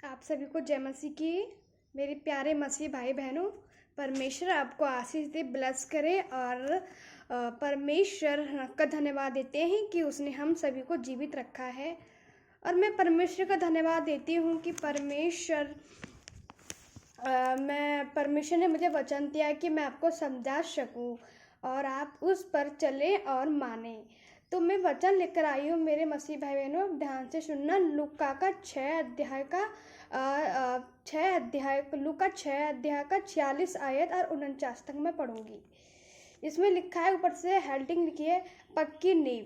आप सभी को जय मसीह की। मेरे प्यारे मसीह भाई बहनों, परमेश्वर आपको आशीष दे, ब्लेस करे। और परमेश्वर का धन्यवाद देते हैं कि उसने हम सभी को जीवित रखा है। और मैं परमेश्वर का धन्यवाद देती हूँ कि परमेश्वर ने मुझे वचन दिया कि मैं आपको समझा सकूँ और आप उस पर चलें और माने। तो मैं वचन लेकर आई हूँ मेरे मसीह भाई बहनों, ध्यान से सुनना। लूका का 6 अध्याय का 46 आयत और 49 तक मैं पढ़ूंगी। इसमें लिखा है, ऊपर से हेडिंग लिखी है, पक्की नींव।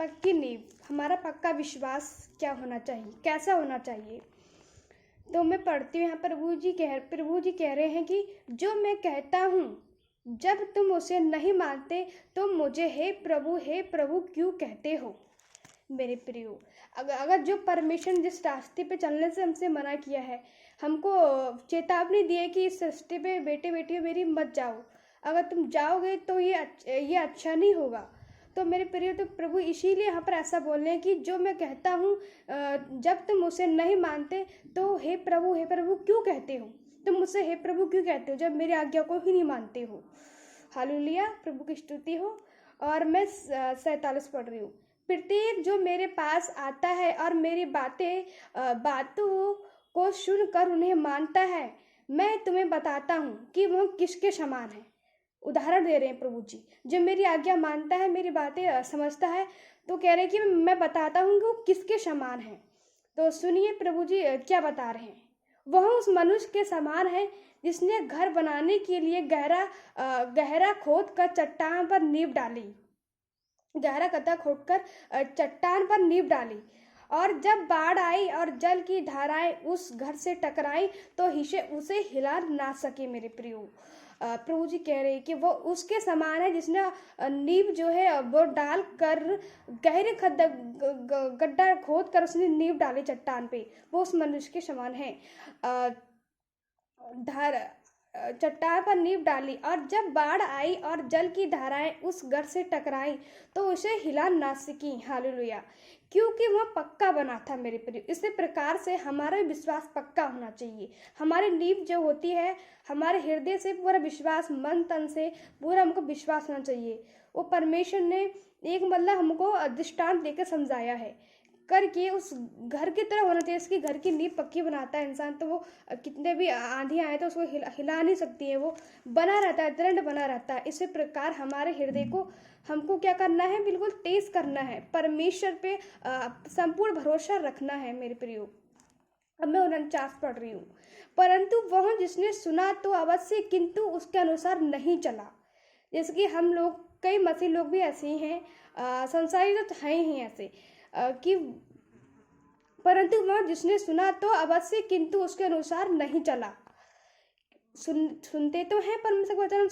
पक्की नींव, हमारा पक्का विश्वास क्या होना चाहिए, कैसा होना चाहिए। तो मैं पढ़ती हूँ। यहाँ प्रभु जी कह रहे हैं कि जो मैं कहता हूँ जब तुम उसे नहीं मानते तो मुझे हे प्रभु क्यों कहते हो। मेरे प्रियो, अगर जो परमेश्वर जिस रास्ते पे चलने से हमसे मना किया है, हमको चेतावनी दी है कि इस रास्ते पे बेटे बेटियों मेरी मत जाओ, अगर तुम जाओगे तो ये अच्छा नहीं होगा। तो मेरे प्रियो, तो प्रभु इसीलिए यहाँ पर ऐसा बोल रहे हैं कि जो मैं कहता हूँ जब तुम उसे नहीं मानते तो हे प्रभु क्यों कहते हो। तुम मुझसे हे प्रभु क्यों कहते हो जब मेरी आज्ञा को ही नहीं मानते हो। हालेलुया, प्रभु की स्तुति हो। और मैं 47 पढ़ रही हूँ। प्रत्येक जो मेरे पास आता है और मेरी बातों को सुनकर उन्हें मानता है, मैं तुम्हें बताता हूँ कि वह किसके समान है। उदाहरण दे रहे हैं प्रभु जी, जो मेरी आज्ञा मानता है, मेरी बातें समझता है, तो कह रहे हैं कि मैं बताता हूँ कि वो किसके समान है। तो सुनिए प्रभु जी क्या बता रहे हैं। वह उस मनुष्य के समान है जिसने घर बनाने के लिए गहरा खोद कर चट्टान पर नींव डाली। गहरा गड्ढा खोदकर चट्टान पर नींव डाली, और जब बाढ़ आई और जल की धाराएं उस घर से टकराई तो उसे हिला ना सके। मेरे प्रियो, प्रभु जी कह रहे हैं कि वो उसके समान है जिसने नींव जो है वो डाल कर गहरे गड्ढा खोद कर उसने नींव डाली चट्टान पे, वो उस मनुष्य के समान है। चट्टान पर नींव डाली, और जब बाढ़ आई और जल की धाराएं उस घर से टकराई तो उसे हिला ना सकी। हालेलुया, क्योंकि वह पक्का बना था। मेरे प्रिय, इसी प्रकार से हमारा विश्वास पक्का होना चाहिए। हमारी नींव जो होती है, हमारे हृदय से पूरा विश्वास, मन तन से पूरा हमको विश्वास होना चाहिए। वो परमेश्वर ने एक हमको दृष्टांत देकर समझाया है करके उस घर की तरह होना चाहिए। इसकी घर की नींव पक्की बनाता है इंसान, तो वो कितने भी आंधी आए तो उसको हिला नहीं सकती है, वो बना रहता है, दृढ़ बना रहता है। इसी प्रकार हमारे हृदय को हमको क्या करना है, बिल्कुल तेज करना है, परमेश्वर पे संपूर्ण भरोसा रखना है। मेरे प्रियो, अब मैं 49 पढ़ रही हूँ। परंतु वह जिसने सुना तो अवश्य किंतु उसके अनुसार नहीं चला। जैसे कि हम लोग, कई मसीह लोग भी ऐसे ही हैं, संसारी तो हैं ही ऐसे कि परंतु वह जिसने सुना तो अवश्य किंतु उसके अनुसार नहीं चला। सुनते तो हैं, परमेश्वर का वचन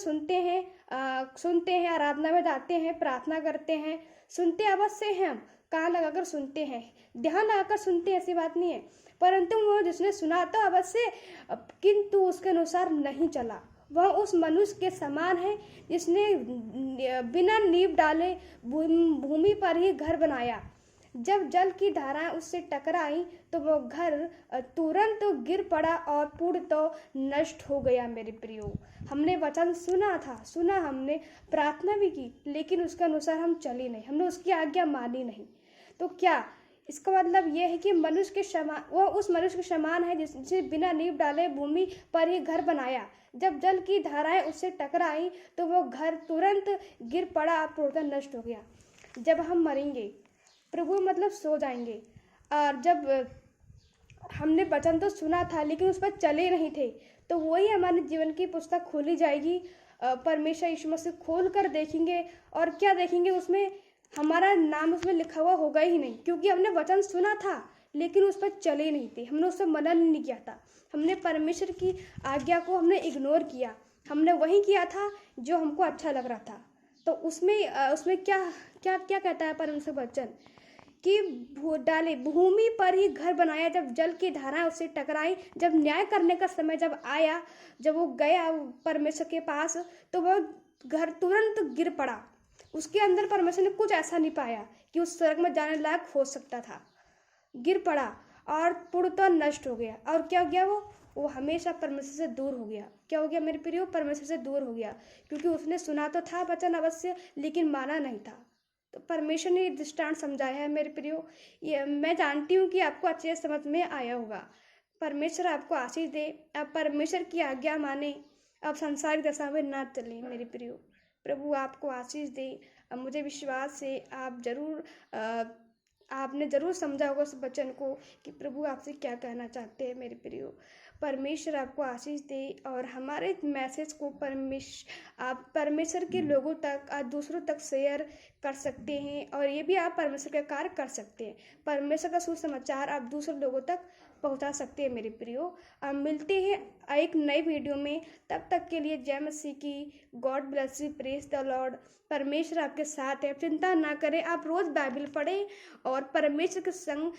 सुनते हैं, आराधना में जाते हैं, प्रार्थना करते हैं, सुनते अवश्य हैं, हम कान लगाकर सुनते हैं, ध्यान लगाकर सुनते हैं, ऐसी बात नहीं है। परंतु वह जिसने सुना तो अवश्य किंतु उसके अनुसार नहीं चला, वह उस मनुष्य के समान है जिसने बिना नींव डाले भूमि पर ही घर बनाया। जब जल की धाराएं उससे टकराई तो वो घर तुरंत तो गिर पड़ा और पूर्ण तो नष्ट हो गया। मेरे प्रियो, हमने वचन सुना, हमने प्रार्थना भी की, लेकिन उसके अनुसार हम चले नहीं, हमने उसकी आज्ञा मानी नहीं। तो क्या इसका मतलब यह है कि मनुष्य के समान, वो उस मनुष्य के समान है जिसने बिना नींव डाले भूमि पर ही घर बनाया। जब जल की धाराएं उससे टकराई तो वो घर तुरंत गिर पड़ा और पूर्ण नष्ट हो गया। जब हम मरेंगे, प्रभु सो जाएंगे, और जब हमने वचन तो सुना था लेकिन उस पर चले नहीं थे, तो वही हमारे जीवन की पुस्तक खोली जाएगी। परमेश्वर यीशु मसीह खोल कर देखेंगे, और क्या देखेंगे, उसमें हमारा नाम उसमें लिखा हुआ होगा ही नहीं, क्योंकि हमने वचन सुना था लेकिन उस पर चले नहीं थे, हमने उससे मनन नहीं किया था, हमने परमेश्वर की आज्ञा को हमने इग्नोर किया, हमने वही किया था जो हमको अच्छा लग रहा था। तो उसमें क्या कहता है परमेश्वर वचन कि भूमि पर ही घर बनाया। जब जल की धाराएं उससे टकराई, जब न्याय करने का समय जब आया, जब वो गया परमेश्वर के पास, तो वह घर तुरंत गिर पड़ा। उसके अंदर परमेश्वर ने कुछ ऐसा नहीं पाया कि उस स्वर्ग में जाने लायक हो सकता था, गिर पड़ा। और पूर्णतः नष्ट हो गया। और क्या हो गया वो हमेशा परमेश्वर से दूर हो गया। क्या हो गया मेरे प्रियो? परमेश्वर से दूर हो गया, क्योंकि उसने सुना तो था वचन अवश्य, लेकिन माना नहीं था। तो परमेश्वर ने दृष्टांत समझाया है मेरे प्रियो। ये मैं जानती हूँ कि आपको अच्छे से समझ में आया होगा। परमेश्वर आपको आशीष दे। आप परमेश्वर की आज्ञा माने, आप संसारिक दशा में ना चलें मेरे प्रियो। प्रभु आपको आशीष दे। अब मुझे विश्वास है आप जरूर आपने ज़रूर समझा होगा उस वचन को कि प्रभु आपसे क्या कहना चाहते हैं मेरे प्रियो। परमेश्वर आपको आशीष दे। और हमारे मैसेज को आप परमेश्वर के लोगों तक, आज दूसरों तक शेयर कर सकते हैं, और ये भी आप परमेश्वर का कार्य कर सकते हैं। परमेश्वर का सुसमाचार आप दूसरे लोगों तक पहुंचा सकते हैं मेरे प्रियो। अब मिलते हैं एक नई वीडियो में। तब तक के लिए जय मसीह की। God bless you, praise the Lord. परमेश्वर आपके साथ है, चिंता ना करें। आप रोज़ बाइबल पढ़ें और परमेश्वर के संग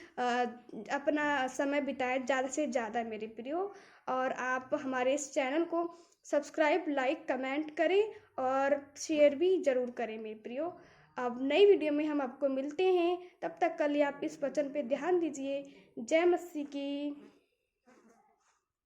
अपना समय बिताएं ज़्यादा से ज़्यादा मेरे प्रियो। और आप हमारे इस चैनल को सब्सक्राइब, लाइक, कमेंट करें और शेयर भी ज़रूर करें मेरे प्रियो। अब नई वीडियो में हम आपको मिलते हैं। तब तक के लिए आप इस वचन पे ध्यान दीजिए। जय मसीह की।